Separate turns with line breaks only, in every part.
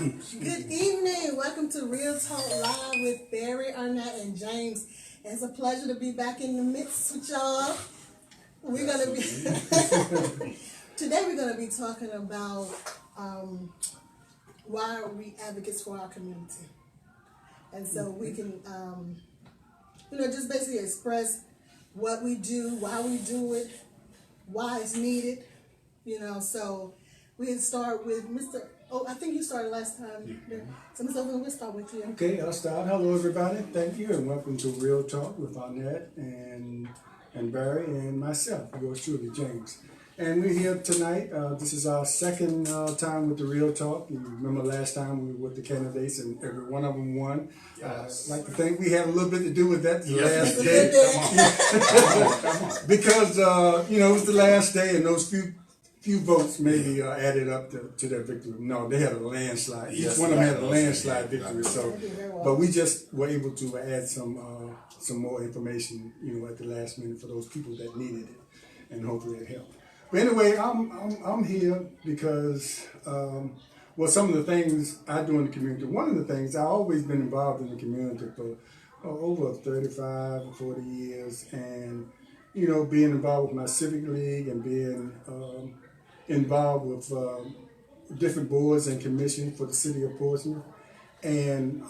Good evening. Welcome to Real Talk Live with Barry, Arnett, and James. It's a pleasure to be back in the midst with y'all. We're gonna be today. We're gonna be talking about why are we advocates for our community, and so we can, just basically express what we do, why we do it, why it's needed. So we can start with Mr. Oh, I think you started last time. So, Mr. Owen, we'll start with you.
Okay, I'll start. Hello, everybody. Thank you, and welcome to Real Talk with Arnett and Barry and myself, yours truly, James. And we're here tonight. This is our second time with the Real Talk. You remember last time we were with the candidates, and every one of them won.
Yes.
I'd like to think we had a little bit to do with that the
Yes.
last day.
Come on.
Because, it was the last day, and those few votes maybe added up to their victory. No, they had a landslide.
Yes,
Each one of them had a
yeah,
landslide
yeah,
victory.
yeah.
So, but we just were able to add some more information, at the last minute for those people that needed it, and hopefully it helped. But anyway, I'm here because some of the things I do in the community. One of the things I've always been involved in the community for over 35 or 40 years, and being involved with my civic league and being involved with different boards and commissions for the city of Portsmouth. And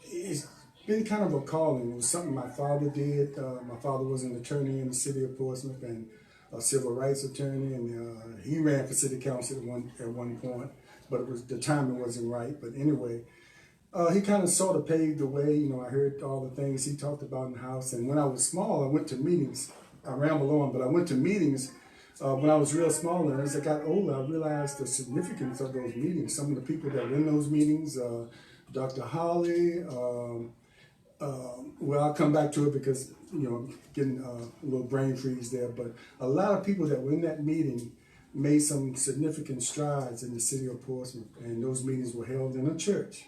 it's been kind of a calling. It was something my father did. My father was an attorney in the city of Portsmouth and a civil rights attorney, and he ran for city council at one point, but the timing wasn't right. But anyway, he kind of sort of paved the way. I heard all the things he talked about in the house. And when I was small, I went to meetings. I ramble on, but I went to meetings when I was real small, and as I got older, I realized the significance of those meetings. Some of the people that were in those meetings, Dr. Holly, I'll come back to it because, getting a little brain freeze there, but a lot of people that were in that meeting made some significant strides in the city of Portsmouth, and those meetings were held in a church.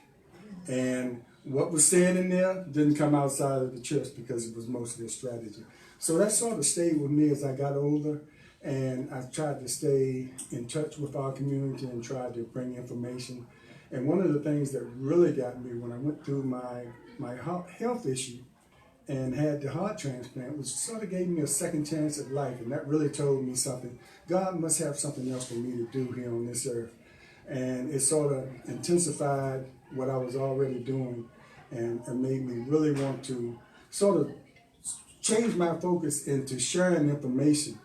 And what was said in there didn't come outside of the church because it was mostly a strategy. So that sort of stayed with me as I got older. And I tried to stay in touch with our community and tried to bring information. And one of the things that really got me when I went through my health issue and had the heart transplant, which sort of gave me a second chance at life. And that really told me something. God must have something else for me to do here on this earth. And it sort of intensified what I was already doing and made me really want to sort of change my focus into sharing information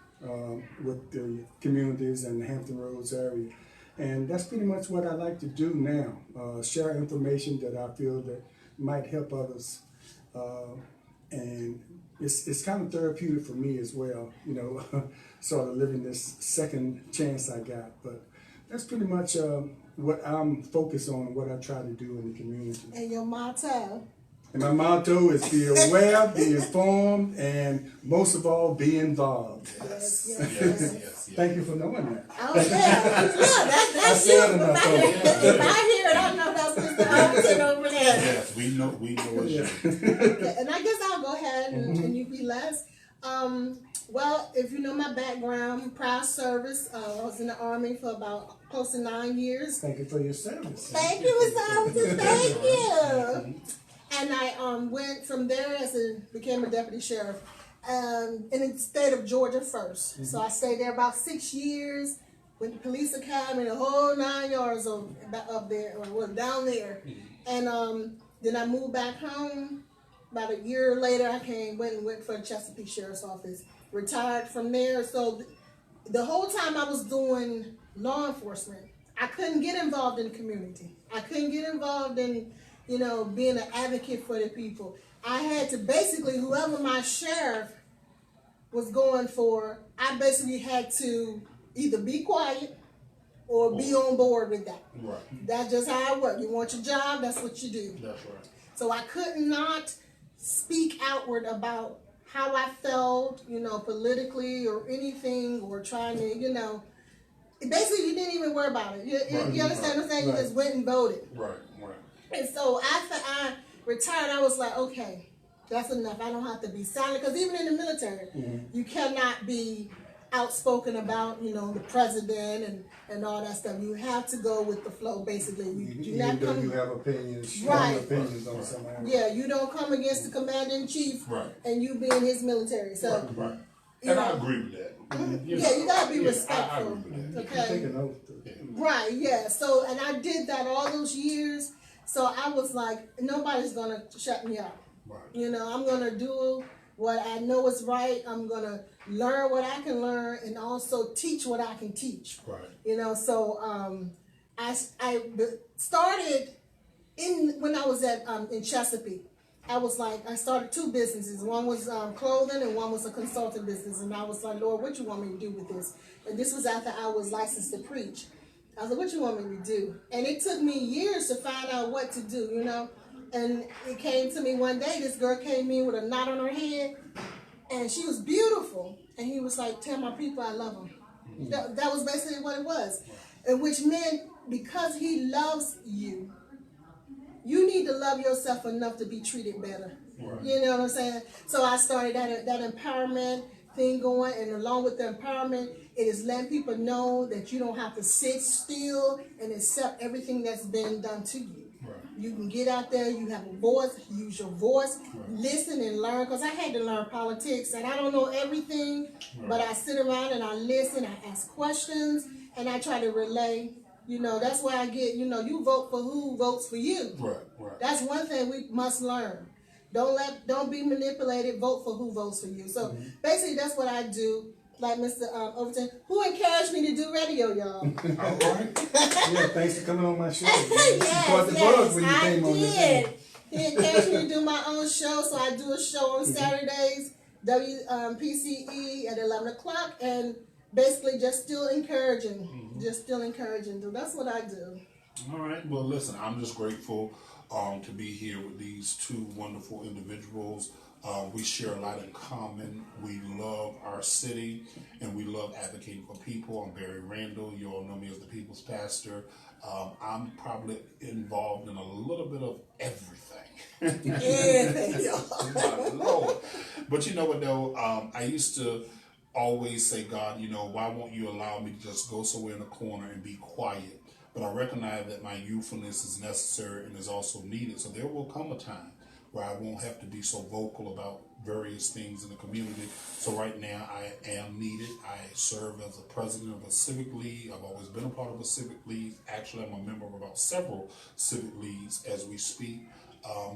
with the communities in the Hampton Roads area. And that's pretty much what I like to do now, share information that I feel that might help others. And it's kind of therapeutic for me as well, sort of living this second chance I got. But that's pretty much what I'm focused on, what I try to do in the community.
And your motto?
And my motto is be aware, be informed, and most of all, be involved.
Yes.
Thank you for knowing that.
Oh, yeah. That's you. If I hear it, I know that's Mr. Overton over there.
Yes, we know it's you.
Okay, and I guess I'll go ahead and you be last. Well, if you know my background, prior service, I was in the Army for about close to 9 years.
Thank you for your service.
Thank you, Mr. Overton. Thank you. And I went from there became a deputy sheriff in the state of Georgia first. Mm-hmm. So I stayed there about 6 years with the police academy, the whole 9 yards up there, or down there. Mm-hmm. And then I moved back home. About a year later, I went for the Chesapeake Sheriff's Office. Retired from there. So the whole time I was doing law enforcement, I couldn't get involved in the community. I couldn't get involved in being an advocate for the people. I had to basically, whoever my sheriff was going for, I basically had to either be quiet or be on board with that.
Right.
That's just how it works. You want your job, that's what you do.
That's right.
So I could not speak outward about how I felt, politically or anything, or trying to, basically you didn't even worry about it. You understand what I'm saying?
Right.
You just went and voted.
Right.
And so after I retired, I was like, okay, that's enough. I don't have to be silent. Because even in the military, you cannot be outspoken about, the president and all that stuff. You have to go with the flow, basically. You do
Even
not
though you
come.
have opinions, strong
Right.
opinions on some areas.
Yeah, you don't come against the commander in chief,
Right.
and you be in his military. So,
Right.
you
And I
know,
agree with that.
yeah, you gotta be
I
respectful.
agree with that.
You
Okay.
take an oath.
Right, yeah. So, and I did that all those years. So I was like, nobody's gonna shut me up.
Right.
I'm gonna do what I know is right. I'm gonna learn what I can learn, and also teach what I can teach.
Right.
So I started when I was in Chesapeake. I started 2 businesses. One was clothing, and one was a consulting business. And I was like, Lord, what you want me to do with this? And this was after I was licensed to preach. I was like, what you want me to do? And it took me years to find out what to do, And it came to me one day, this girl came in with a knot on her head, and she was beautiful. And he was like, tell my people I love them. That was basically what it was. And which meant, because he loves you, you need to love yourself enough to be treated better.
Right.
You know what I'm saying? So I started that empowerment thing going, and along with the empowerment, it is letting people know that you don't have to sit still and accept everything that's been done to you.
Right.
You can get out there, you have a voice, use your voice, listen and learn, because I had to learn politics, and I don't know everything, but I sit around and I listen, I ask questions, and I try to relay. That's why I get, you vote for who votes for you.
Right. Right.
That's one thing we must learn. Don't be manipulated. Vote for who votes for you. So basically, that's what I do. Like Mr. Overton, who encouraged me to do radio, y'all.
All right.
Yeah, thanks for coming on my show.
Yes,
You caught the bug when you
I
came on this
did.
thing.
He encouraged me to do my own show, so I do a show on Saturdays, WPCE at 11 o'clock, and basically just still encouraging. So that's what I do.
All right. Well, listen, I'm just grateful to be here with these 2 wonderful individuals. We share a lot in common. We love our city, and we love advocating for people. I'm Barry Randall. You all know me as the People's Pastor. I'm probably involved in a little bit of everything.
Yeah.
My Lord. But you know what, though? I used to always say, God, why won't you allow me to just go somewhere in a corner and be quiet? But I recognize that my youthfulness is necessary and is also needed. So there will come a time where I won't have to be so vocal about various things in the community. So right now I am needed. I serve as a president of a civic league. I've always been a part of a civic league. Actually, I'm a member of about several civic leagues as we speak.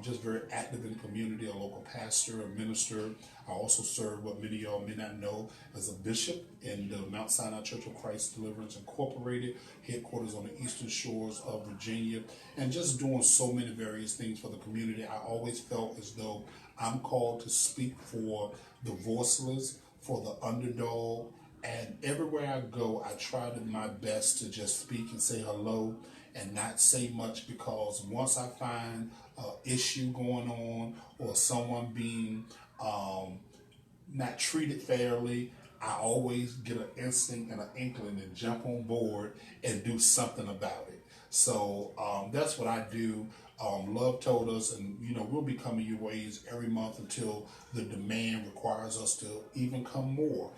Just very active in the community, a local pastor, a minister. I also serve what many of y'all may not know as a bishop in the Mount Sinai Church of Christ Deliverance Incorporated, headquarters on the eastern shores of Virginia, and just doing so many various things for the community. I always felt as though I'm called to speak for the voiceless, for the underdog, and everywhere I go, I try my best to just speak and say hello and not say much, because once I find an issue going on or someone being not treated fairly, I always get an instinct and an inkling and jump on board and do something about it. So that's what I do. Love told us, and we'll be coming your ways every month until the demand requires us to even come more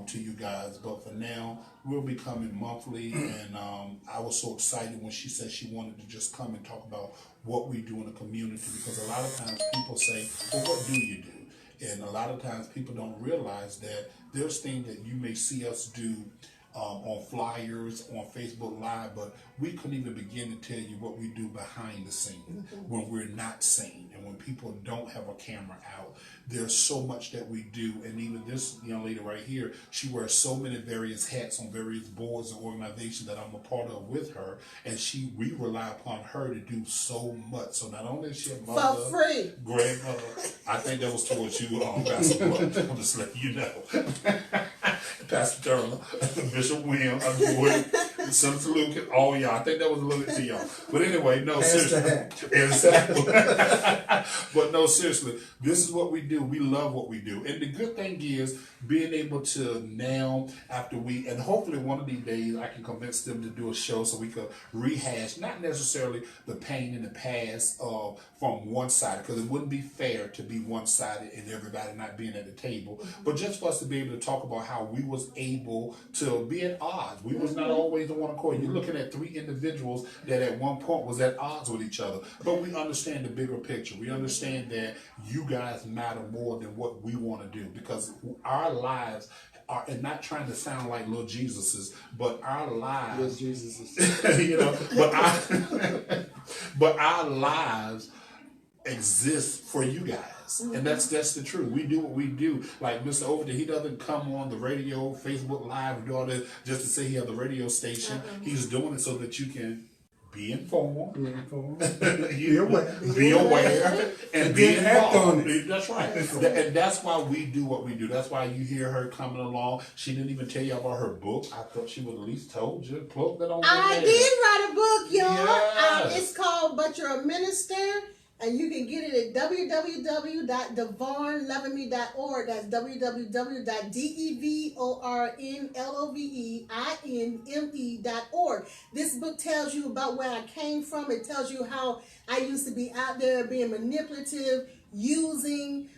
to you guys. But for now, we'll be coming monthly, and I was so excited when she said she wanted to just come and talk about what we do in the community, because a lot of times people say, well, what do you do? And a lot of times people don't realize that there's things that you may see us do on flyers, on Facebook Live, but we couldn't even begin to tell you what we do behind the scenes when we're not seen and when people don't have a camera out. There's so much that we do, and even this young lady right here, she wears so many various hats on various boards and organizations that I'm a part of with her, and we rely upon her to do so much. So not only is she a mother,
For free.
grandmother, I think that was towards you, Pastor Blood. I'm just letting you know. Pastor Turner, Bishop Williams, Senator Luke, all y'all. I think that was a little bit to y'all. But anyway, no, seriously. Exactly. But no, seriously, this is what we do. We love what we do. And the good thing is being able to now, after we, and hopefully one of these days I can convince them to do a show so we could rehash, not necessarily the pain in the past from one side, because it wouldn't be fair to be one-sided and everybody not being at the table, but just for us to be able to talk about how we was able to be at odds. We was not always on one accord. You're looking at three individuals that at one point was at odds with each other, but we understand the bigger picture. We understand that you guys matter more than what we want to do, because our lives are, and not trying to sound like little Jesuses, but our lives,
Jesus,
you know, but our lives exist for you guys, and that's the truth. We do what we do. Like Mr. Overton, he doesn't come on the radio, Facebook Live, and do all that just to say he has a radio station. He's doing it so that you can be informed,
be aware,
and be
act on
involved.
it.
That's right, and that's why we do what we do. That's why you hear her coming along. She didn't even tell you about her book. I thought she would at least told you. Plug that on.
I did write a book, y'all.
Yes.
It's called "But You're a Minister." And you can get it at www.devornlovingme.org. That's www.devornloveinme.org. This book tells you about where I came from. It tells you how I used to be out there being manipulative, using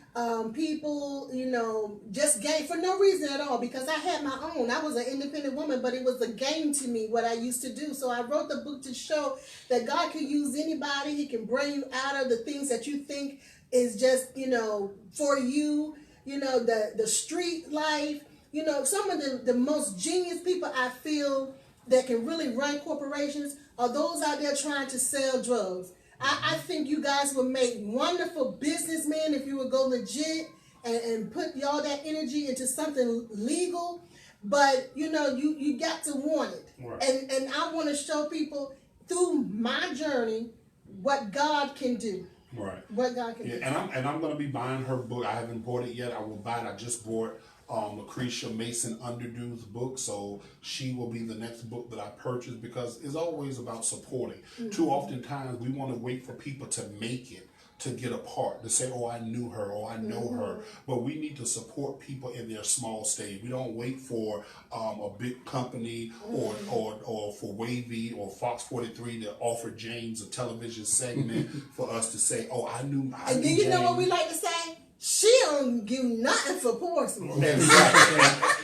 people, you know, just game for no reason at all, because I had my own. I was an independent woman, but it was a game to me what I used to do. So I wrote the book to show that God can use anybody. He can bring you out of the things that you think is just, you know, for you, you know, the street life. You know, some of the most genius people I feel that can really run corporations are those out there trying to sell drugs. I think you guys would make wonderful businessmen if you would go legit and put all that energy into something legal. But, you know, you got to want it.
Right.
And I want to show people through my journey what God can do.
Right.
What God can do.
And I'm going to be buying her book. I haven't bought it yet. I will buy it. I just bought Lucretia Mason Underdue's book, so she will be the next book that I purchase, because it's always about supporting. Too often times we want to wait for people to make it to get a part, to say, oh, I knew her, or I know her. But we need to support people in their small stage. We don't wait for a big company or for Wavy or Fox 43 to offer James a television segment for us to say, oh, I knew
And do you
James.
know what we like to say? She don't do nothing for Portsmouth.
Exactly.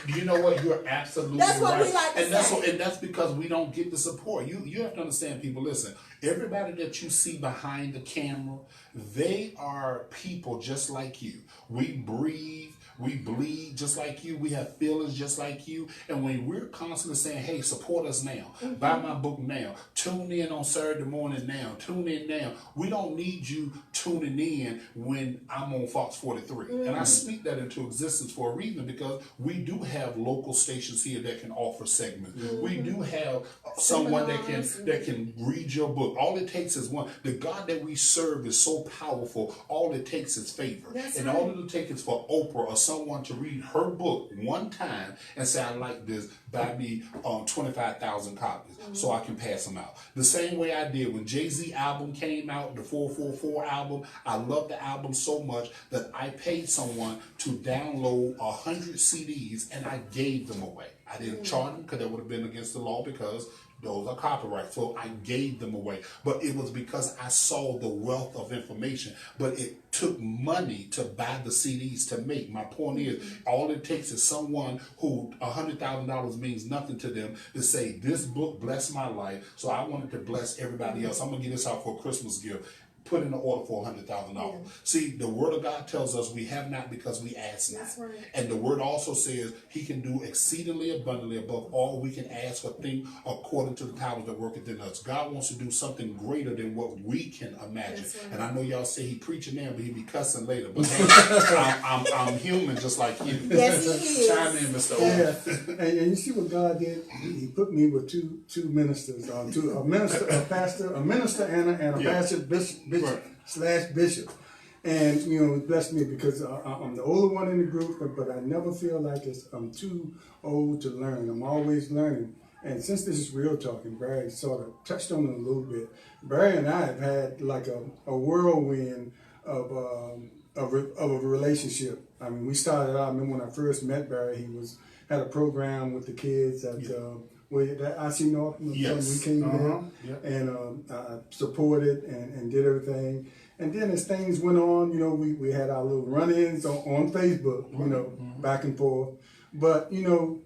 And you know what? You're absolutely
That's what
right.
we like to say.
And that's because we don't get the support. You have to understand, people. Listen, everybody that you see behind the camera, they are people just like you. We breathe. We bleed just like you. We have feelings just like you. And when we're constantly saying, hey, support us now. Buy my book now. Tune in on Saturday morning now. Tune in now. We don't need you tuning in when I'm on Fox 43. And I speak that into existence for a reason, because we do have local stations here that can offer segments. We do have someone that can read your book. All it takes is one. The God that we serve is so powerful. All it takes is favor. All it'll take is for Oprah or someone to read her book one time and say, I like this, buy me 25,000 copies so I can pass them out. The same way I did when Jay-Z album came out, the 444 album. I love the album so much that I paid someone to download 100 CDs and I gave them away. I didn't charge them because that would have been against the law, because those are copyright. So I gave them away. But it was because I saw the wealth of information. But it took money to buy the CDs to make. My point is, all it takes is someone who $100,000 means nothing to them to say, this book blessed my life, so I wanted to bless everybody else. I'm going to get this out for a Christmas gift. Put in an order for $100,000. See, the Word of God tells us we have not because we ask not.
That's right.
And the Word also says He can do exceedingly abundantly above all we can ask or think, according to the powers that work within us. God wants to do something greater than what we can imagine. Right. And I know y'all say He preaching now, but He be cussing later. But I'm human just like you.
Yes, He is.
Chime in, Mr. O.
And you see what God did? He put me with two ministers, a minister, a pastor, a minister, and a pastor, bishop. And, you know, it blessed me because I'm the older one in the group, but I never feel like I'm too old to learn. I'm always learning. And since this is Real Talk, and Barry sort of touched on it a little bit, Barry and I have had like a whirlwind of a relationship. I mean, we started out. I remember when I first met Barry, he had a program with the kids at that IC North.
Yes.
We came
Uh-huh.
there and I supported and did everything. And then as things went on, you know, we had our little run-ins on Facebook, you know, back and forth. But you know,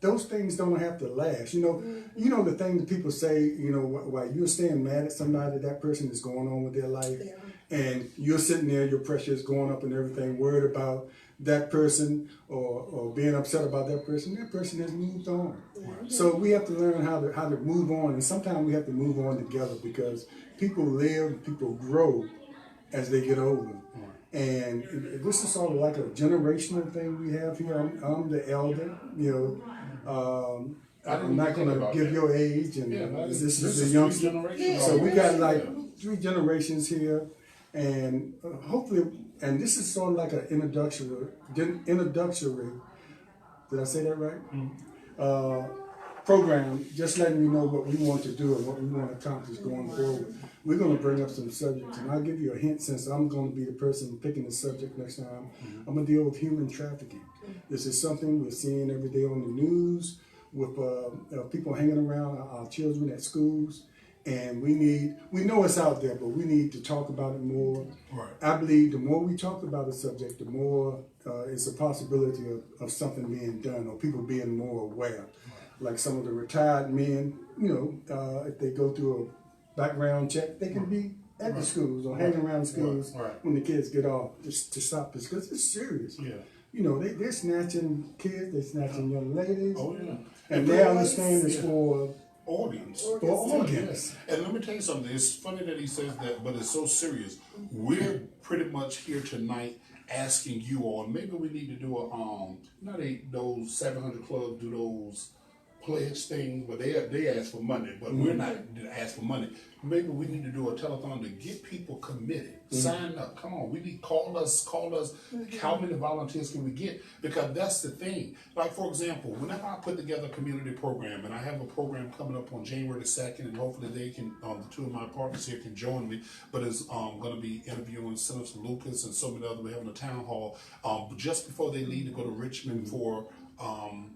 those things don't have to last. You know the thing that people say, you know, while you're staying mad at somebody, that person is going on with their life, and you're sitting there, your pressure is going up and everything, worried about that person or being upset about that person. That person has moved on. So we have to learn how to move on, and sometimes we have to move on together because people live, people grow as they get older. And this is sort of like a generational thing we have here. I'm the elder, you know. I'm not going to give your age, and this is the youngster. So we got like 3 generations here, and hopefully, and this is sort of like an introductory. Did I say that right? Program, just letting you know what we want to do and what we want to accomplish going forward. We're going to bring up some subjects, and I'll give you a hint since I'm going to be the person picking the subject next time. I'm going to deal with human trafficking. This is something we're seeing every day on the news with people hanging around our children at schools, and we know it's out there, but we need to talk about it more.
Right.
I believe the more we talk about the subject, the more it's a possibility of something being done or people being more aware. Like some of the retired men, you know, if they go through a background check, they can be at the schools or hanging around the schools when the kids get off just to stop this, because it's serious.
Yeah.
You know, they're snatching kids, they're snatching young ladies.
Oh yeah.
And they understand it's for
organs.
For organs.
And let me tell you something. It's funny that he says that, but it's so serious. We're pretty much here tonight asking you all. Maybe we need to do those 700 clubs do those pledge things, but they ask for money. But we're not ask for money. Maybe we need to do a telethon to get people committed. Sign up. Come on. We need call us. How many volunteers can we get? Because that's the thing. Like, for example, whenever I put together a community program, and I have a program coming up on January the 2nd, and hopefully they can, the 2 of my partners here can join me, but it's going to be interviewing Senator Lucas and so many others. We're having a town hall just before they leave to go to Richmond for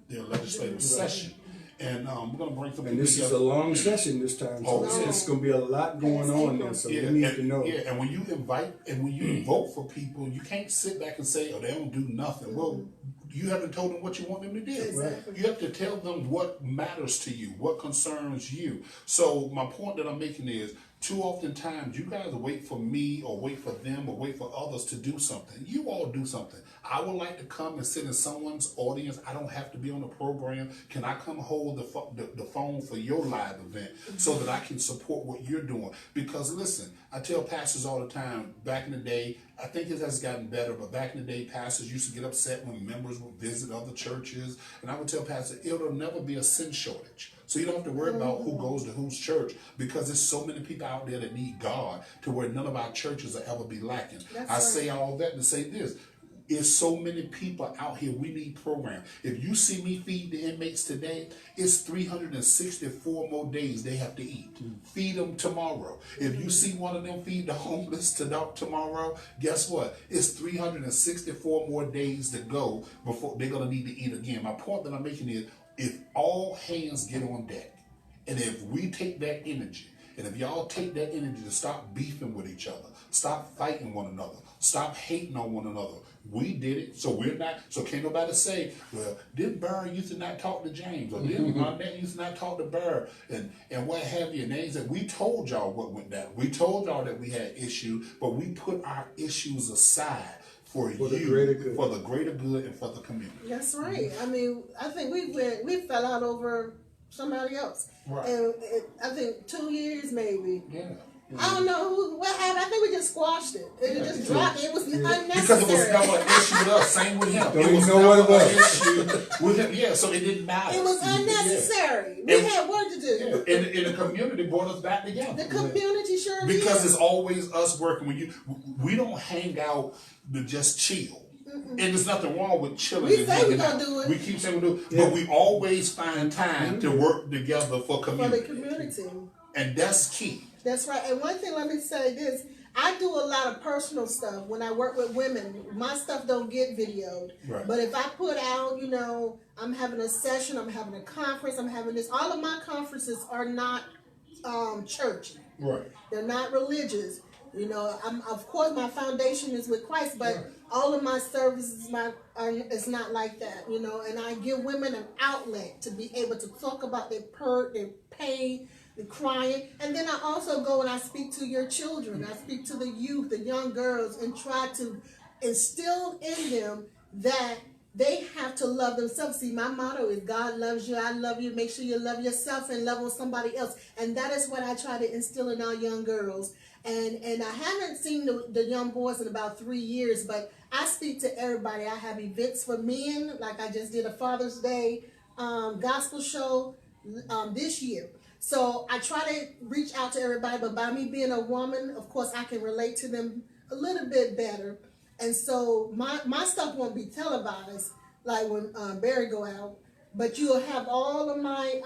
their legislative session. And we're going to bring some people
And this
together.
is a long session this time, so it's going to be a lot going on there, so we need to know.
Yeah, and when you invite and when you vote for people, you can't sit back and say, oh, they don't do nothing. Well, you haven't told them what you want them to do.
Exactly.
You have to tell them what matters to you, what concerns you. So my point that I'm making is, too often times you guys wait for me or wait for them or wait for others to do something. You all do something. I would like to come and sit in someone's audience. I don't have to be on the program. Can I come hold the phone for your live event so that I can support what you're doing? Because listen, I tell pastors all the time, back in the day, I think it has gotten better, but back in the day, pastors used to get upset when members would visit other churches. And I would tell pastors, it'll never be a sin shortage. So you don't have to worry about who goes to whose church, because there's so many people out there that need God to where none of our churches will ever be lacking. I say all that to say this. It's so many people out here. We need programs. If you see me feed the inmates today, it's 364 more days they have to eat. Feed them tomorrow. If you see one of them feed the homeless tomorrow, guess what? It's 364 more days to go before they're going to need to eat again. My point that I'm making is, if all hands get on deck, and if we take that energy, and if y'all take that energy to stop beefing with each other, stop fighting one another, stop hating on one another. We did it, so we're not. So can't nobody say, well, didn't Burr used to not talk to James, or didn't Arnett used to not talk to Burr, and what have you. And they said, we told y'all what went down. We told y'all that we had issues, but we put our issues aside for you,
the greater good.
For the greater good and for the community.
That's right. I mean, I think we fell out over somebody else.
Right.
And I think 2 years maybe.
Yeah.
I don't know what happened. I think we just squashed it. It just dropped. It was unnecessary.
Because it was never an issue with us. Same with him.
Don't
it
even
was
know
never
what it was.
an issue with him. Yeah, so it didn't matter.
It was unnecessary. We had work to do.
Yeah. And the community brought us back together.
The community sure did.
Because it's always us working. We don't hang out to just chill. And there's nothing wrong with chilling.
We
and
say
hanging
we're gonna
out.
do it.
We keep saying we do it. But we always find time to work together for
For
community.
the community.
And that's key.
That's right. And one thing, let me say this. I do a lot of personal stuff when I work with women. My stuff don't get videoed.
Right.
But if I put out, I'm having a session, I'm having a conference, I'm having this. All of my conferences are not church.
Right.
They're not religious. Of course my foundation is with Christ, but all of my services, it's not like that. And I give women an outlet to be able to talk about their pain, the crying, and then I also go and I speak to your children. I speak to the youth, the young girls, and try to instill in them that they have to love themselves. See, my motto is God loves you, I love you. Make sure you love yourself and love on somebody else. And that is what I try to instill in our young girls. And I haven't seen the young boys in about 3 years, but I speak to everybody. I have events for men, like I just did a Father's Day gospel show this year. So I try to reach out to everybody, but by me being a woman, of course, I can relate to them a little bit better. And so my stuff won't be televised like when Barry go out, but you'll have all of my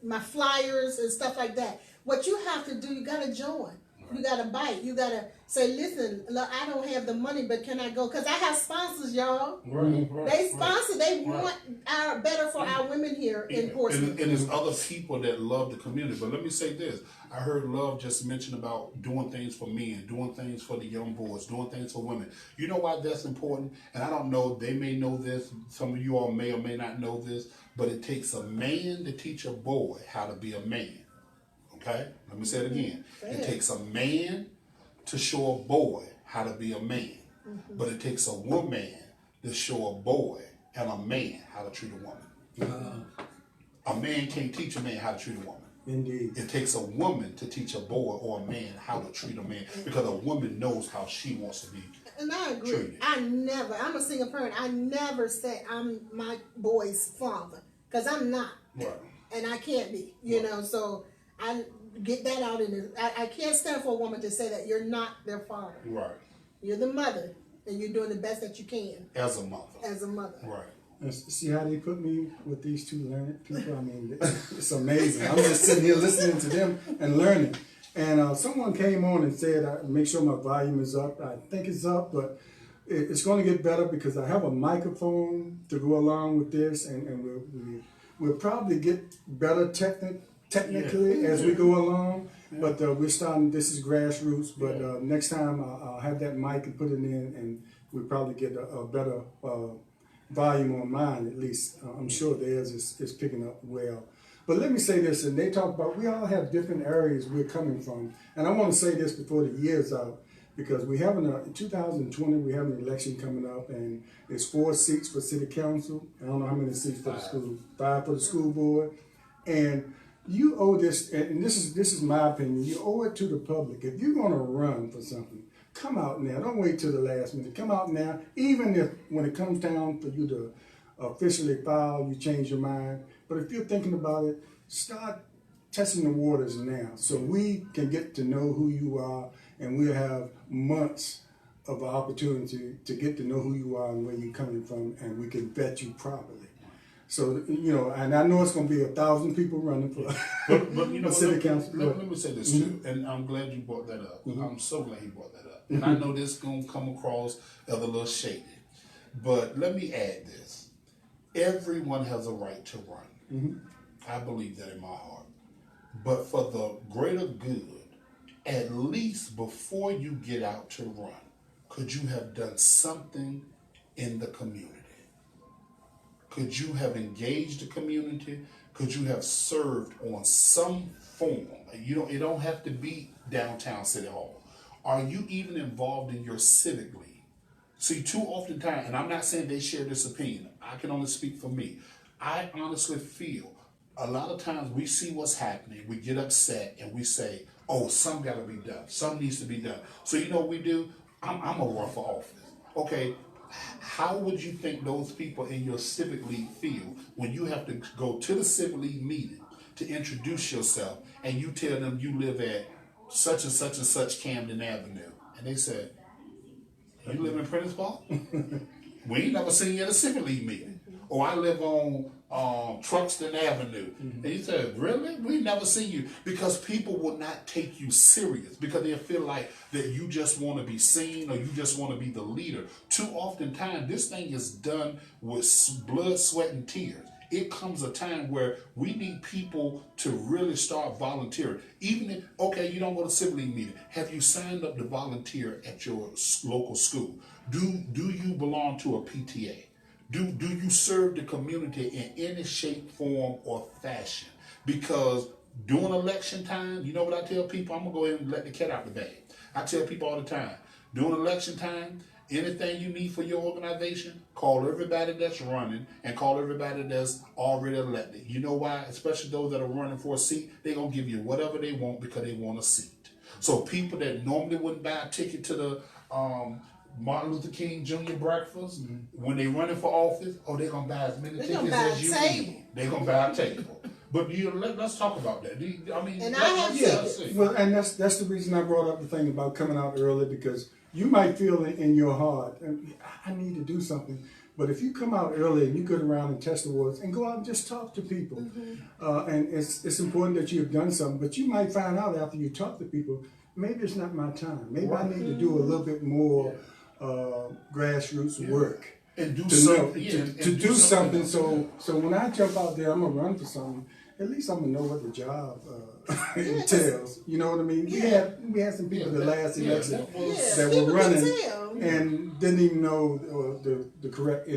my flyers and stuff like that. What you have to do, you gotta join. You gotta bite. You gotta say, listen, look, I don't have the money, but can I go? Because I have sponsors, y'all.
Right.
They sponsor. They want our better for our women here in Portsmouth.
And there's other people that love the community. But let me say this. I heard Love just mention about doing things for men, doing things for the young boys, doing things for women. You know why that's important? And I don't know, they may know this. Some of you all may or may not know this. But it takes a man to teach a boy how to be a man. Okay? Let me say it again. It takes a man to show a boy how to be a man. But it takes a woman to show a boy and a man how to treat a woman. A man can't teach a man how to treat a woman.
Indeed.
It takes a woman to teach a boy or a man how to treat a man, because a woman knows how she wants to be.
And I agree.
Treated.
I'm a single parent. I never said I'm my boy's father, because I'm not.
Right.
And I can't be, so I get that out in there. I can't stand for a woman to say that you're not their father.
Right.
You're the mother, and you're doing the best that you can.
As a mother.
As a mother.
Right.
And see how they put me with these two learned people? I mean, it's amazing. I'm just sitting here listening to them and learning. And someone came on and said, make sure my volume is up. I think it's up, but it's going to get better because I have a microphone to go along with this, and we'll probably get better technically as we go along. But we're starting, this is grassroots, but next time I'll have that mic and put it in, and we'll probably get a better volume on mine, at least. I'm sure theirs is picking up well. But let me say this, and they talk about, we all have different areas we're coming from. And I want to say this before the year's out, because we have in 2020, we have an election coming up, and it's 4 seats for city council. I don't know how many seats for the school, 5 for the school board. And you owe this, and this is my opinion, you owe it to the public. If you're going to run for something, come out now. Don't wait till the last minute. Come out now. Even if when it comes down for you to officially file, you change your mind. But if you're thinking about it, start testing the waters now, so we can get to know who you are, and we'll have months of opportunity to get to know who you are and where you're coming from, and we can vet you properly. So, and I know it's going to be 1,000 people running for city council.
Let me say this too, and I'm glad you brought that up. I'm so glad you brought that up. And I know this is going to come across as a little shady, but let me add this. Everyone has a right to run. I believe that in my heart. But for the greater good, at least before you get out to run, could you have done something in the community? Could you have engaged the community? Could you have served on some form? It don't have to be downtown City Hall. Are you even involved in your civic league? See, too often times, and I'm not saying they share this opinion, I can only speak for me. I honestly feel a lot of times we see what's happening, we get upset, and we say, oh, something got to be done. Something needs to be done. So you know what we do? I'm going to run for office. Okay, how would you think those people in your civic league feel when you have to go to the civic league meeting to introduce yourself, and you tell them you live at such and such and such Camden Avenue, and they said, you live in Prentice Park? We ain't never seen you at a civic league meeting. Or I live on Truxton Avenue. And he said, really? We never seen you. Because people will not take you serious because they feel like that you just want to be seen or you just want to be the leader. Too often times, this thing is done with blood, sweat, and tears. It comes a time where we need people to really start volunteering. Even if, okay, you don't go to Civic League meeting. Have you signed up to volunteer at your local school? Do you belong to a PTA? Do you serve the community in any shape, form, or fashion? Because during election time, you know what I tell people? I'm going to go ahead and let the cat out the bag. I tell people all the time, during election time, anything you need for your organization, call everybody that's running and call everybody that's already elected. You know why? Especially those that are running for a seat, they're going to give you whatever they want because they want a seat. So people that normally wouldn't buy a ticket to the Martin Luther King Jr. breakfast, when they running for office, they're going to buy as many tickets as you need. They're going to buy a table. But let's talk about that.
And I have tickets.
Well, and that's the reason I brought up the thing about coming out early, because you might feel in your heart, I need to do something. But if you come out early and you go around and test the waters and go out and just talk to people, and it's important that you have done something, but you might find out after you talk to people, maybe it's not my time. Maybe I need to do a little bit more grassroots work.
And do
to
something.
To do something. So when I jump out there, I'm going to run for something. At least I'm going to know what the job entails. You know what I mean? We had some people the last election that were running and didn't even know the correct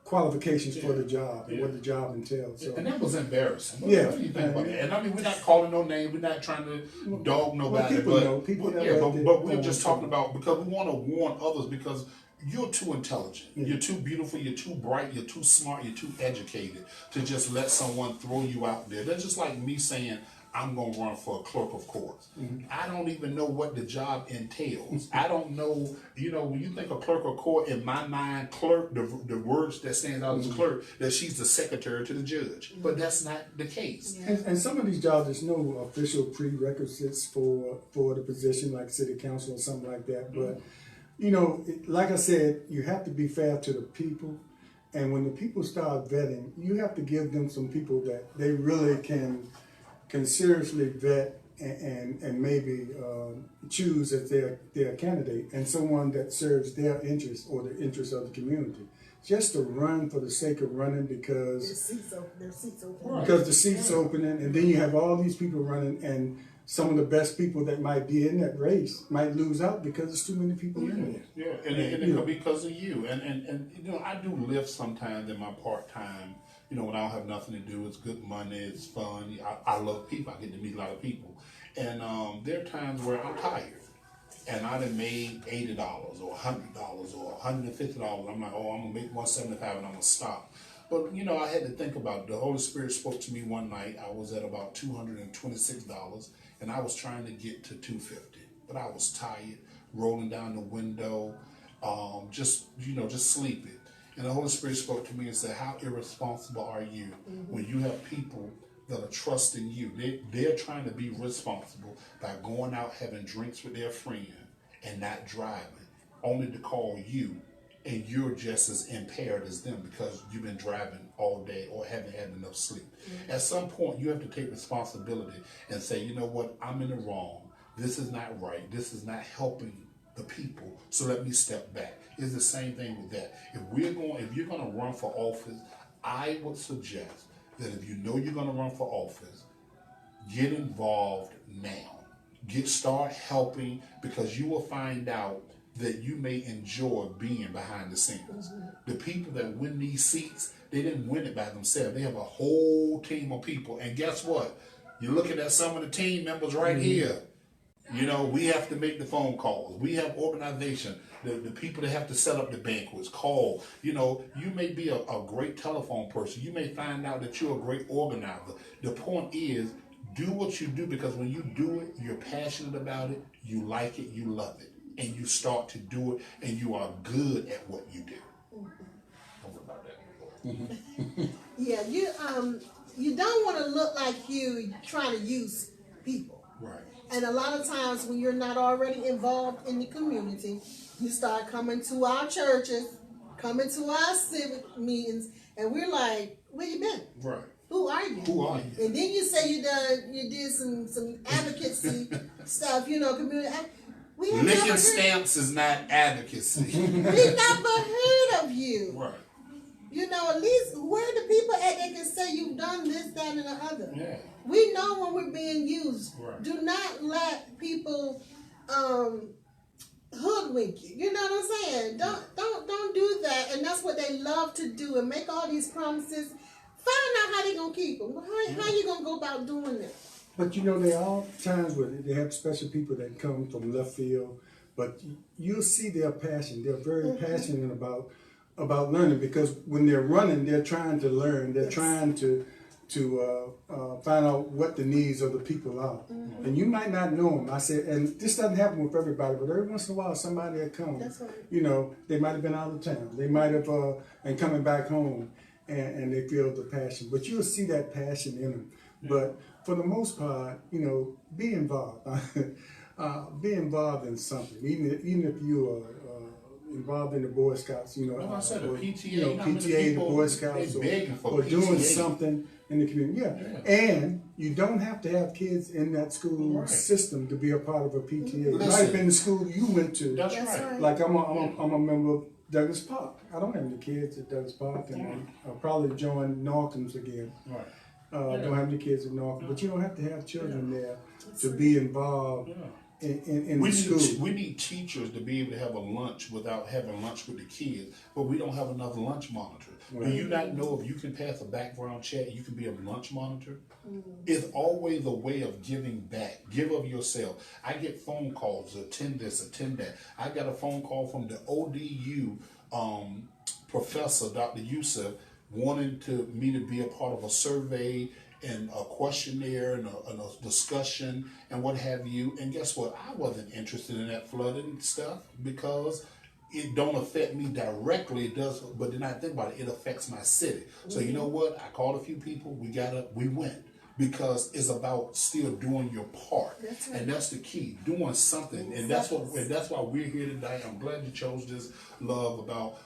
qualifications for the job and what the job entails. So.
And that was embarrassing. What do you think about that? And I mean, we're not calling no name. We're not trying to dog nobody.
Well,
but we're just talking about, because we want to warn others, because you're too intelligent. You're too beautiful. You're too bright. You're too smart. You're too educated to just let someone throw you out there. That's just like me saying, I'm going to run for a clerk of courts. I don't even know what the job entails. I don't know, when you think of clerk of court, in my mind, clerk, the words that stand out as clerk, that she's the secretary to the judge. But that's not the case.
And some of these jobs, there's no official prerequisites for the position, like city council or something like that. But, like I said, you have to be fair to the people. And when the people start vetting, you have to give them some people that they really can seriously vet and maybe choose as their candidate, and someone that serves their interests or the interests of the community. Just to run for the sake of running because
their seats open.
Right. Because the seat's opening, and then you have all these people running, and some of the best people that might be in that race might lose out because there's too many people in there.
Yeah, and it could be because of you. And I do lift sometimes in my part-time. When I don't have nothing to do, it's good money, it's fun. I love people. I get to meet a lot of people. And there are times where I'm tired. And I done made $80 or $100 or $150. I'm like, I'm going to make $175 and I'm going to stop. But, I had to think about it. The Holy Spirit spoke to me one night. I was at about $226, and I was trying to get to $250. But I was tired, rolling down the window, just sleeping. And the Holy Spirit spoke to me and said, how irresponsible are you when you have people that are trusting you? They're trying to be responsible by going out having drinks with their friend and not driving, only to call you, and you're just as impaired as them because you've been driving all day or haven't had enough sleep. At some point, you have to take responsibility and say, you know what, I'm in the wrong. This is not right. This is not helping the people, so let me step back. It's the same thing with that. If you're going to run for office, I would suggest that if you know you're going to run for office, get involved now. Start helping, because you will find out that you may enjoy being behind the scenes. The people that win these seats, they didn't win it by themselves. They have a whole team of people. And guess what? You're looking at some of the team members right here. We have to make the phone calls. We have organization. The people that have to set up the banquets, call. You may be a great telephone person. You may find out that you're a great organizer. The point is, do what you do, because when you do it, you're passionate about it, you like it, you love it, and you start to do it, and you are good at what you do. Don't worry about that.
Yeah, you don't want to look like you trying to use people.
Right.
And a lot of times when you're not already involved in the community, you start coming to our churches coming to our civic meetings, and we're like, where you been?
Right.
Who are you?
Who are you?
And then you say you did some advocacy stuff, community. We have
Licking
never heard,
stamps is not advocacy.
we never heard of you.
Right.
At least where the people at that can say you've done this, that, and the other.
Yeah.
We know when we're being used.
Right.
Do not let people hoodwink you. You know what I'm saying? Don't do that. And that's what they love to do and make all these promises. Find out how they gonna keep them. How you gonna go about doing it?
But there are times where they have special people that come from left field, but you'll see their passion. They're very passionate about learning, because when they're running, they're trying to learn. They're trying to find out what the needs of the people are. And you might not know them. I said, and this doesn't happen with everybody, but every once in a while somebody that comes,
That's right.
they might have been out of town. They might have, and coming back home, and they feel the passion. But you'll see that passion in them. But for the most part, be involved. Be involved in something, even if you are involved in the Boy Scouts,
Like I said, the
or,
PTA,
PTA, the Boy Scouts, or doing
PTA.
something in the community. Yeah. And you don't have to have kids in that school system to be a part of a PTA. It might have been the school you went to.
That's
That's
right.
right.
Like I'm a member of Douglas Park. I don't have any kids at Douglas Park, and I'll probably join Northam's again.
Right.
Don't have any kids in Northam, but you don't have to have children there to be involved in the school.
We need teachers to be able to have a lunch without having lunch with the kids, but we don't have enough lunch monitors.
Right.
Do you not know if you can pass a background check, you can be a lunch monitor? It's always a way of giving back. Give of yourself. I get phone calls, attend this, attend that. I got a phone call from the ODU professor, Dr. Youssef, wanting me to be a part of a survey and a questionnaire and a discussion and what have you. And guess what? I wasn't interested in that flooding stuff because it don't affect me directly. It does, but then I think about it, it affects my city. So you know what? I called a few people. We went. Because it's about still doing your part,
That's right.
and that's the key, doing something, and that's why we're here today. I'm glad you chose this, love, about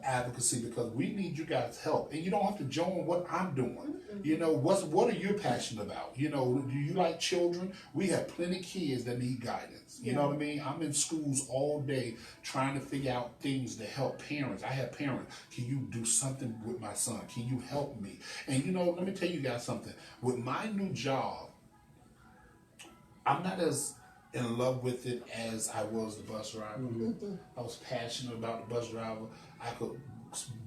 advocacy, because we need you guys' help, and you don't have to join what I'm doing. What are you passionate about? Do you like children? We have plenty of kids that need guidance. You know what I mean? I'm in schools all day trying to figure out things to help parents. I have parents. Can you do something with my son? Can you help me? And let me tell you guys something. With my new job, I'm not as in love with it as I was the bus driver. I was passionate about the bus driver. I could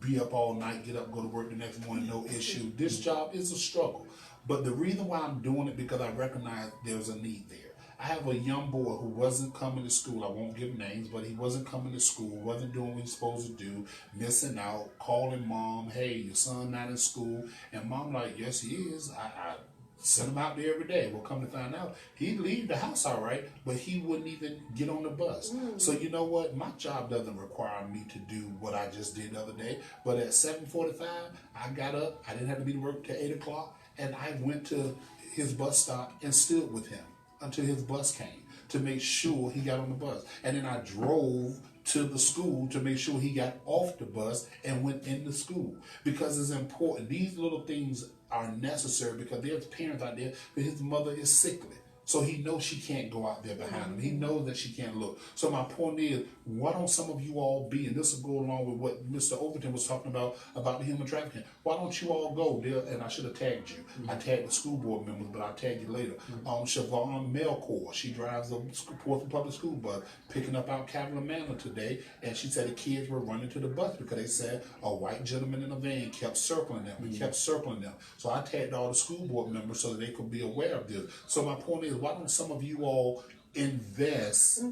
be up all night, get up, go to work the next morning, no issue. This job is a struggle. But the reason why I'm doing it, because I recognize there's a need there. I have a young boy who wasn't coming to school. I won't give names, but he wasn't coming to school, wasn't doing what he's supposed to do, missing out, calling mom, hey, your son not in school. And mom like, yes, he is. I sent him out there every day. Well, come to find out, he'd leave the house all right, but he wouldn't even get on the bus. So you know what? My job doesn't require me to do what I just did the other day. But at 7:45, I got up. I didn't have to be to work till 8 o'clock. And I went to his bus stop and stood with him until his bus came to make sure he got on the bus. And then I drove to the school to make sure he got off the bus and went into school, because it's important. These little things are necessary, because there's parents out there that his mother is sickly. So he knows she can't go out there behind him. He knows that she can't look. So my point is, why don't some of you all be, and this will go along with what Mr. Overton was talking about the human trafficking. Why don't you all go there? And I should have tagged you. I tagged the school board members, but I'll tag you later. Siobhan Melcore, she drives the Portsmouth Public School bus, picking up out Cavalier Manor today, and she said the kids were running to the bus because they said a white gentleman in a van kept circling them. He kept circling them. So I tagged all the school board members so that they could be aware of this. So my point is, why don't some of you all invest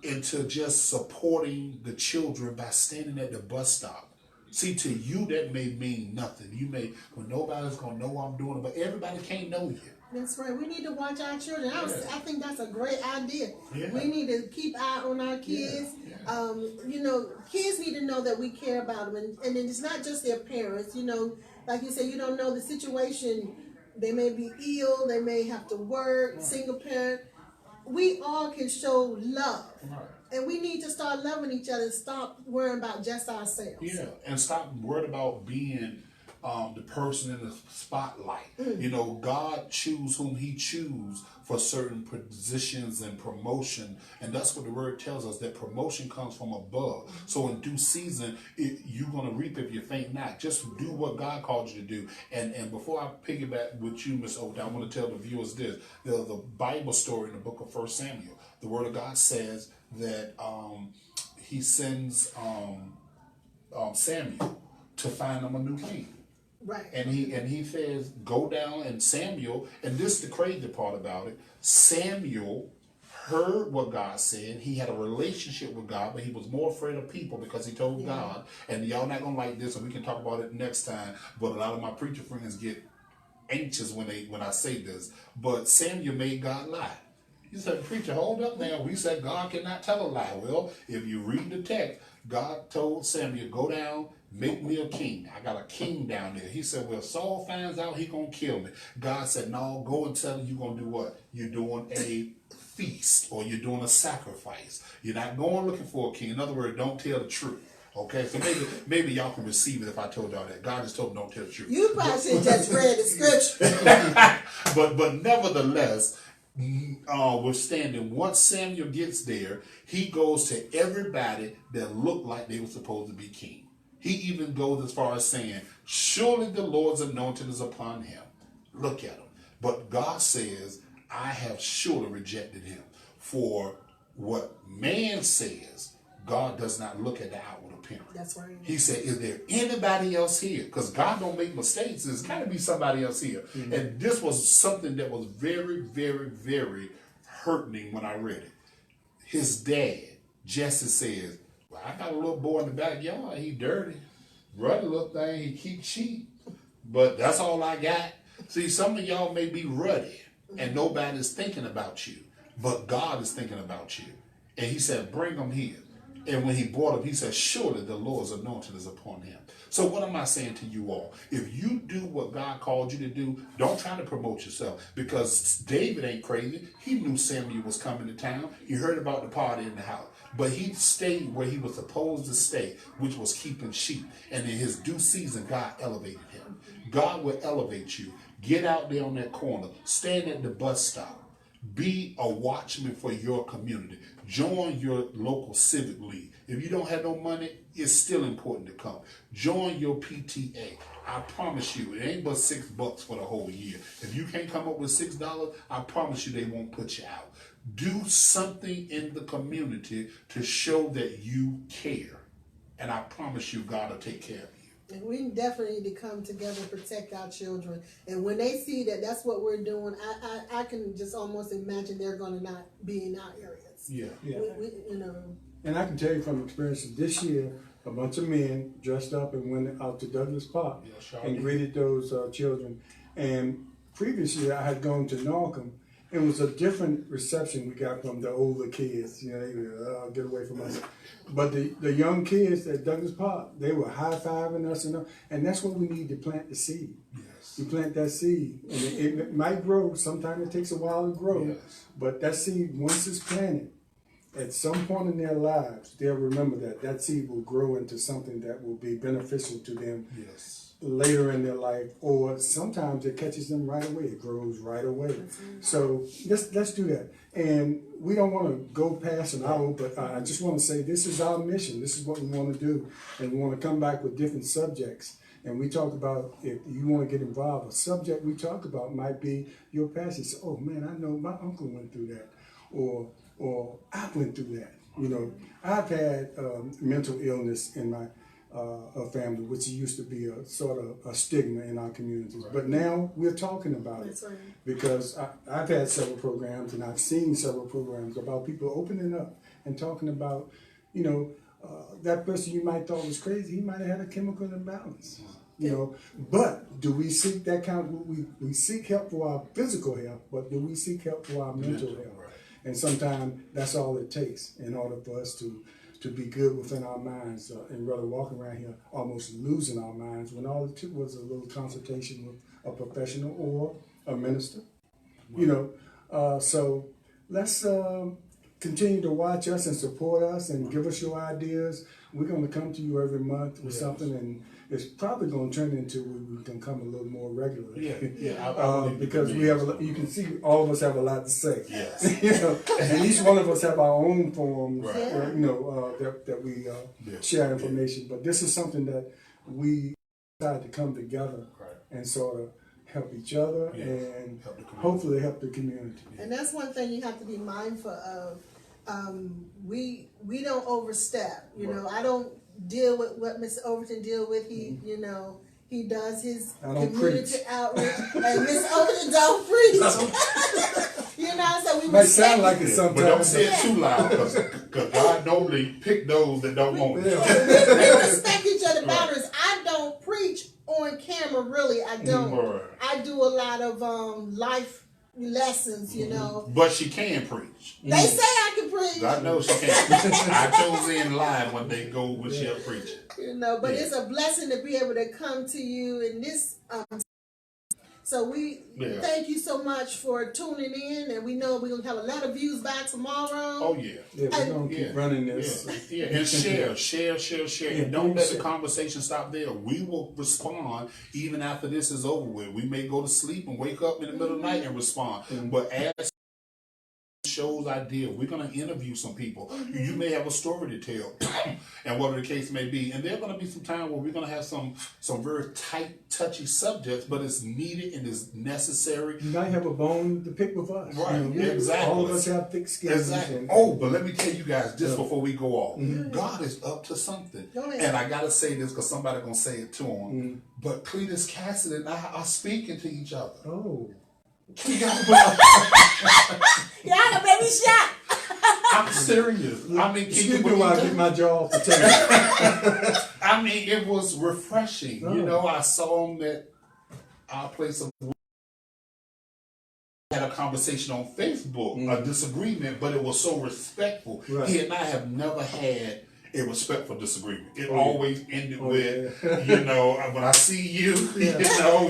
into just supporting the children by standing at the bus stop? See, to you that may mean nothing. You may, well, nobody's gonna know what I'm doing, but everybody can't know you.
That's right. We need to watch our children. I think that's a great idea.
Yeah.
We need to keep eye on our kids. Kids need to know that we care about them, and it's not just their parents. Like you said, you don't know the situation. They may be ill. They may have to work. Single parent. We all can show love.
Right.
And we need to start loving each other and stop worrying about just ourselves.
Yeah, and stop worried about being the person in the spotlight. You know, God choose whom He choose for certain positions and promotion, and that's what the word tells us, that promotion comes from above. So in due season, you're gonna reap if you faint not. Just do what God called you to do. And before I piggyback with you, Miss Oda, I want to tell the viewers this: the Bible story in the book of 1 Samuel. The Word of God says that He sends Samuel to find him a new king.
Right.
And he says, go down, and Samuel, and this is the crazy part about it, Samuel heard what God said. He had a relationship with God, but he was more afraid of people because he told God, and y'all not gonna like this, and we can talk about it next time, but a lot of my preacher friends get anxious when I say this. But Samuel made God lie. He said, preacher, hold up now. We said God cannot tell a lie. Well, if you read the text, God told Samuel, go down, make me a king. I got a king down there. He said, well, Saul finds out, he gonna kill me. God said, no, go and tell him you're gonna do what? You're doing a feast, or you're doing a sacrifice. You're not going looking for a king. In other words, don't tell the truth. Okay, so maybe y'all can receive it if I told y'all that. God just told me don't tell the truth.
You probably should just read the scripture.
but nevertheless, withstanding, once Samuel gets there, he goes to everybody that looked like they were supposed to be king. He even goes as far as saying, surely the Lord's anointing is upon him. Look at him. But God says, I have surely rejected him. For what man says, God does not look at the outward appearance.
That's right.
He said, is there anybody else here? Because God don't make mistakes. There's got to be somebody else here. Mm-hmm. And this was something that was very, very, very hurting when I read it. His dad, Jesse, says, well, I got a little boy in the backyard. He dirty. Ruddy little thing. He keep sheep. But that's all I got. See, some of y'all may be ruddy and nobody's thinking about you. But God is thinking about you. And he said, bring him here. And when he brought him, he said, surely the Lord's anointing is upon him. So what am I saying to you all? If you do what God called you to do, don't try to promote yourself. Because David ain't crazy. He knew Samuel was coming to town. He heard about the party in the house. But he stayed where he was supposed to stay, which was keeping sheep. And in his due season, God elevated him. God will elevate you. Get out there on that corner. Stand at the bus stop. Be a watchman for your community. Join your local civic league. If you don't have no money, it's still important to come. Join your PTA. I promise you, it ain't but $6 for the whole year. If you can't come up with $6, I promise you they won't put you out. Do something in the community to show that you care. And I promise you, God will take care of you.
And we definitely need to come together and protect our children. And when they see that that's what we're doing, I can just almost imagine they're going to not be in our areas.
Yeah.
You know.
And I can tell you from experience, this year, a bunch of men dressed up and went out to Douglas Park and greeted those children. And previous year, I had gone to Norcom. It was a different reception we got from the older kids. You know, they would get away from us. But the young kids at Douglas Park, they were high-fiving us, and that's what we need to plant the seed.
Yes.
You plant that seed, and it might grow. Sometimes it takes a while to grow. Yes. But that seed, once it's planted, at some point in their lives, they'll remember that seed will grow into something that will be beneficial to them. Yes. Later in their life, or sometimes it catches them right away. It grows right away. So let's do that. And we don't want to go past an hour, but I just want to say this is our mission. This is what we want to do, and we want to come back with different subjects. And we talk about, if you want to get involved, a subject we talk about might be your past. Say, oh man, I know my uncle went through that, or I went through that. You know, I've had mental illness in my family, which used to be a sort of a stigma in our communities. Right. But now we're talking about it. Right. Because I've had several programs, and I've seen several programs about people opening up and talking about, you know, that person you might thought was crazy, he might have had a chemical imbalance. You know, but do we seek that kind of, we seek help for our physical health, but do we seek help for our mental health? Right. And sometimes that's all it takes in order for us to be good within our minds, and rather walk around here almost losing our minds when all it took was a little consultation with a professional or a minister. Wow. You know, so let's continue to watch us and support us and give us your ideas. We're going to come to you every month with something, and it's probably going to turn into we can come a little more regularly. Because we have, you can see all of us have a lot to say.
Yes.
You know, and each one of us have our own forms,
Right.
that we share information. But this is something that we decided to come together and sort of help each other and hopefully help the community.
And that's one thing you have to be mindful of. We don't overstep. You know, I don't deal with what Mr. Overton deal with. He, you know, he does his community outreach, and Mr. Overton don't preach. You know, so we
might sound like it sometimes,
but don't say it too loud, because God normally pick those that don't want it.
We respect each other's boundaries. I don't preach on camera, really. I don't.
Right.
I do a lot of life lessons, you know.
But she can preach.
They say I can preach.
I know she can. I chose in live when they go when she up preaching.
You know, but it's a blessing to be able to come to you in this. So we thank you so much for tuning in, and we know we're gonna have a lot of views back tomorrow.
Oh yeah.
Yeah, we're gonna keep running this.
Yeah. And share. And don't let the conversation stop there. We will respond even after this is over with. We may go to sleep and wake up in the middle of the night and respond. But as shows idea, we're going to interview some people. You may have a story to tell, and whatever the case may be. And there's going to be some time where we're going to have some very tight, touchy subjects, but it's needed and it's necessary.
You might have a bone to pick with us.
Right,
you know,
exactly.
All of us have thick skin.
Exactly. But let me tell you guys, just before we go off, God is up to something. And I got to say this because somebody's going to say it to him. But Cletus Cassidy and I are speaking to each other.
Oh.
Yeah, baby shot.
I'm serious. I mean,
excuse me while I get my jaw off the table.
I mean, it was refreshing. You know, I saw him at our place of work. Had a conversation on Facebook, a disagreement, but it was so respectful.
Right.
He and I have never had a respectful disagreement. It always ended with, you know, when I see you, you know,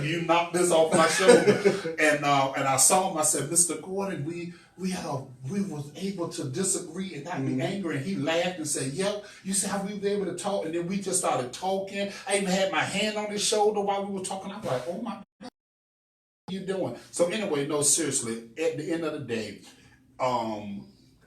you knock this off my shoulder. And I saw him. I said, Mr. Gordon, we was able to disagree and not be angry. And he laughed and said, "Yep, you see how we were able to talk." And then we just started talking. I even had my hand on his shoulder while we were talking. I'm like, "Oh my God, what are you doing?" So anyway, no, seriously. At the end of the day,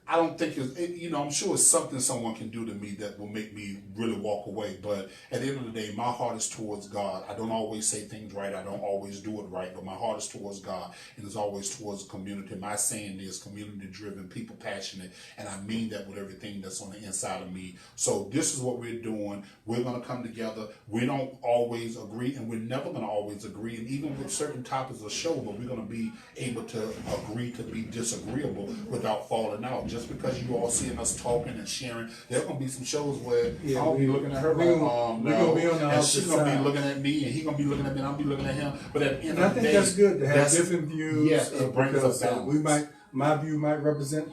I don't think you know, I'm sure it's something someone can do to me that will make me really walk away. But at the end of the day, my heart is towards God. I don't always say things right. I don't always do it right. But my heart is towards God. And it's always towards the community. My saying is community driven, people passionate. And I mean that with everything that's on the inside of me. So this is what we're doing. We're going to come together. We don't always agree. And we're never going to always agree. And even with certain topics of show, but we're going to be able to agree to be disagreeable without falling out. Just because you all seeing us talking and sharing, there's gonna be some shows where I'll be looking at her like, no, and she's gonna be looking at me, and he's gonna be looking at me, and I'll be looking at him. But at the end of the day,
I think that's good to have different views.
Yes, it brings us balance.
My view might represent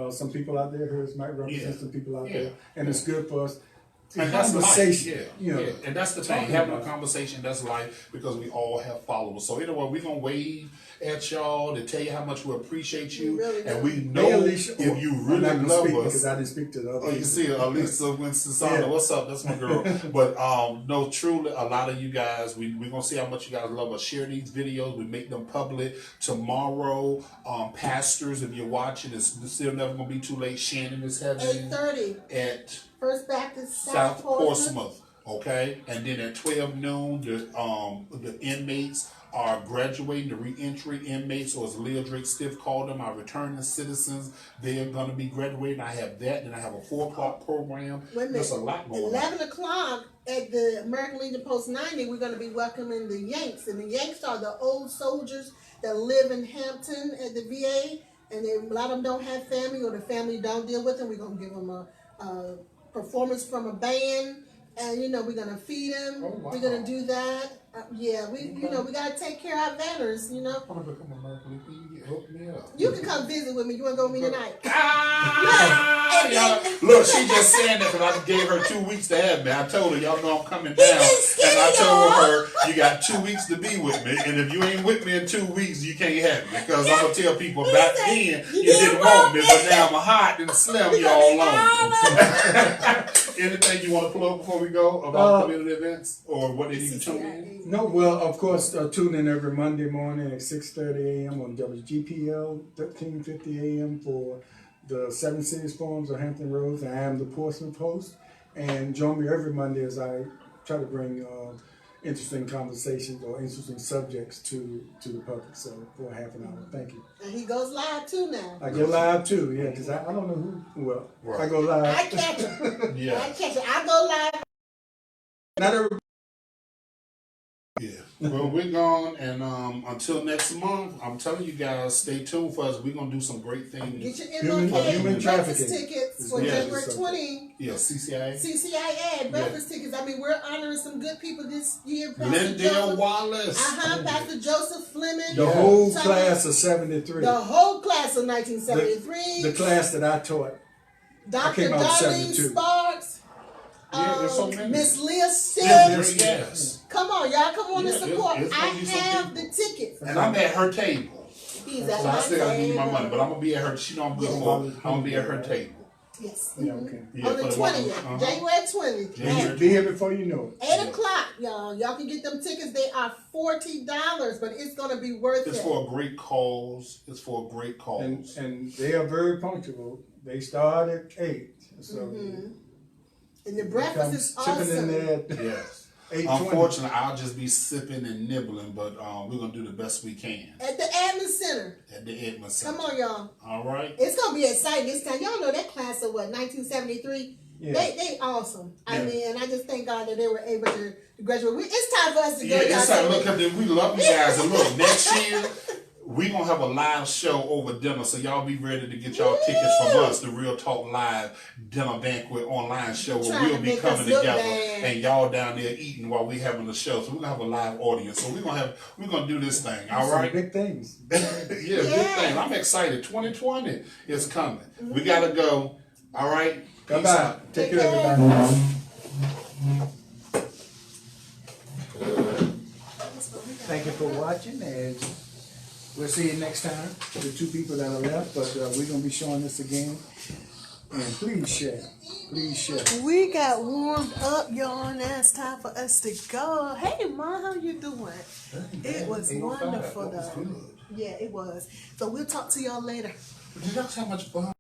some people out there. Hers might represent some people out there, and it's good for us.
And that's
conversation,
life.
you know,
and that's the thing. Having a conversation, that's life, because we all have followers. So anyway, we're gonna wave at y'all to tell you how much we appreciate you, and we know if you really love us.
Because I didn't speak to the other.
Oh, you see, Alisa Winston, what's up? That's my girl. But no, truly, a lot of you guys, we're gonna see how much you guys love us. Share these videos. We make them public tomorrow. Pastors, if you're watching, it's still never gonna be too late. Shannon is having
8:30
at
First Baptist
South Portsmouth. Okay, and then at 12 noon, the inmates are graduating, the re-entry inmates, or as Leah Drake Stiff called them, our returning citizens. They're going to be graduating. I have that. Then I have a 4 o'clock program. There's a lot going on.
11 o'clock at the American Legion Post 90, we're going to be welcoming the Yanks. And the Yanks are the old soldiers that live in Hampton at the VA. And a lot of them don't have family, or the family don't deal with them. We're going to give them a performance from a band. And, you know, we're going to feed them. Oh, wow. We're going to do that. We got to take care of our veterans, you know.
I want to become American Legion. Hook me up.
You can come visit with me. You wanna go with me tonight?
Y'all, look, she just saying that because I gave her 2 weeks to have me. I told her, y'all know I'm coming down. And I told her, you got 2 weeks to be with me. And if you ain't with me in 2 weeks, you can't have me. Because I'm going to tell people back then, you didn't want me. But now I'm hot and slim, y'all alone. Anything you want to plug before we go about community events? Or what they need to tune in?
No, well, of course, tune in every Monday morning at 6:30 a.m. on WGPL, 1350 a.m. for the Seven Cities Forums of Hampton Roads. I am the Portsmouth host, and join me every Monday as I try to bring interesting conversations or interesting subjects to the public. So for half an hour, thank you.
And he goes live too now.
I go live too, yeah, because I don't know who. Well,
Right.
I go live.
I catch it.
Yeah.
I catch it. I go live.
Not everybody.
Yeah. Well, we're gone, and until next month, I'm telling you guys, stay tuned for us. We're gonna do some great things.
Get your
Human
MLK breakfast
trafficking.
tickets for
Yeah.
January 20.
Yeah, CCIA.
CCIA breakfast tickets. I mean, we're honoring some good people this year. Pastor
Lindale
Joseph,
Wallace.
Pastor Joseph Fleming.
The whole
Some-
class of 73.
The whole class of 1973.
The class that I taught.
Dr.
came out in
Darlene
72.
Sparks.
Yeah, there's so many.
Miss Leah
Yeah,
Stitt.
yes.
Come on, y'all. Come on
Yeah,
and support.
it's
I
gonna be some
have the
people.
tickets.
And I'm at her table.
He's
So
at
I
my
still gotta give you my
table.
money, but I'm gonna be at her. She know I'm good for. I'm gonna be at her table.
Yes.
Yeah, okay.
Yeah,
On the
for the
20th,
uh-huh.
January 20th.
January
At
Be here before you know it.
8 o'clock, y'all. Y'all can get them tickets. They are $40, but it's gonna be worth
It's
it.
for a great cause. It's for a great
And
cause.
and they are very punctual. They start at 8. So
And the breakfast is
chipping in
awesome.
there at
Yes.
8:20.
Unfortunately, I'll just be sipping and nibbling, but we're gonna do the best we can
At the Admin Center.
at the Edmond Center.
Come on, y'all.
All right.
It's gonna be exciting this time. Y'all know that class of what, 1973?
Yeah.
They awesome. I
Yeah.
mean, I just thank God that they were able to graduate. It's time for us to go.
Yeah,
y'all.
it's like, look, we love you guys. And look, next year, we going to have a live show over dinner, so y'all be ready to get y'all tickets from us, the Real Talk Live Dinner Banquet online show, where
Trying
we'll
to
be
make us
coming
look
together,
bad.
and y'all down there eating while we having the show. So we're going to have a live audience. So we're going to do this thing, all
Some
right?
big things.
Yeah, big thing. I'm excited. 2020 is coming. We got to go. All right? Peace
Bye-bye.
out.
Take
Take
care,
care.
everybody. Thank you for watching, and we'll see you next time. The 2 people that are left, but we're going to be showing this again. And please share. Please share.
We got warmed up, y'all, and now it's time for us to go. Hey, Mom, how you doing? It was wonderful, though. Yeah, it was. So we'll talk to y'all later.
Did y'all see how much fun?